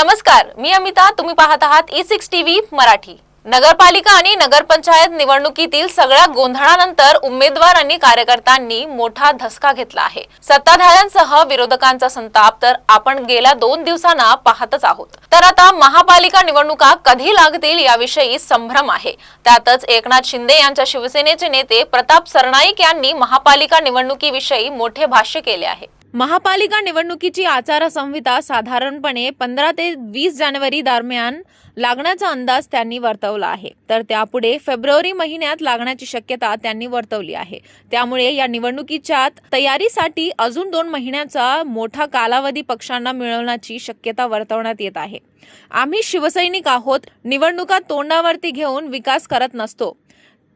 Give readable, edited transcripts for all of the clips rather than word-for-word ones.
नमस्कार, मी अमिता. तुम्ही पाहत आहात E6 टीव्ही मराठी. नगरपालिका आणि नगरपंचायत निवडणुकीतील सगळ्या गोंधळानंतर उमेदवार आणि कार्यकर्त्यांनी मोठा धसका घेतला आहे. सत्ताधाऱ्यांसह विरोधकांचा संताप तर आपण गेल्या 2 दिवसांना पाहतच आहोत. तर आता महापालिका निवडणुका कधी लागतील याविषयी संभ्रम आहे. त्यातच एकनाथ शिंदे यांच्या शिवसेनेचे नेते प्रताप सरनाईक यांनी महापालिका निवडणुकीविषयी मोठे भाष्य केले आहे. महापालिका निवडणुकीची आचारसंहिता साधारणपणे 15 ते 20 जानेवारी दरम्यान लागण्याचा अंदाज त्यांनी वर्तवला आहे. तर त्यापुढे फेब्रुवारी महिन्यात लागण्याची शक्यता त्यांनी वर्तवली आहे. त्यामुळे या निवडणुकीच्या तयारीसाठी अजून 2 महिन्याचा मोठा कालावधी पक्षांना मिळवण्याची शक्यता वर्तवण्यात येत आहे. आम्ही शिवसैनिक आहोत, निवडणुका तोंडावरती घेऊन विकास करत नसतो.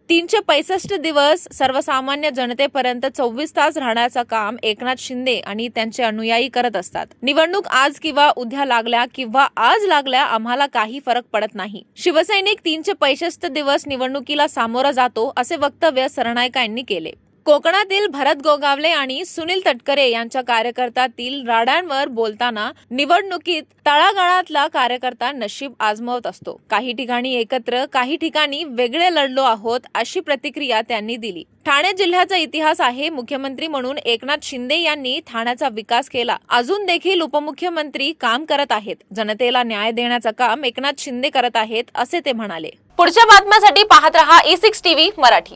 365 दिवस सर्वसामान्य जनतेपर्यंत 24 तास राहण्याचं काम एकनाथ शिंदे आणि त्यांचे अनुयायी करत असतात. निवडणूक आज किंवा उद्या लागल्या किंवा आज लागल्या आम्हाला काही फरक पडत नाही. शिवसैनिक 365 दिवस निवडणुकीला सामोरा जातो असे वक्तव्य सरनाईकांनी केले. कोकणातील भरत गोगावले आणि सुनील तटकरे यांच्या कार्यकर्त्यातील राड्यांवर बोलताना निवडणुकीत तळागाळातला कार्यकर्ता नशीब आजमावत असतो. काही ठिकाणी एकत्र, काही ठिकाणी वेगळे लढलो आहोत अशी प्रतिक्रिया त्यांनी दिली. ठाणे जिल्ह्याचा इतिहास आहे. मुख्यमंत्री म्हणून एकनाथ शिंदे यांनी ठाण्याचा विकास केला. अजून देखील उपमुख्यमंत्री काम करत आहेत. जनतेला न्याय देण्याचं काम एकनाथ शिंदे करत आहेत असे ते म्हणाले. पुढच्या बातम्यांसाठी पाहत रहा E6 टीव्ही मराठी.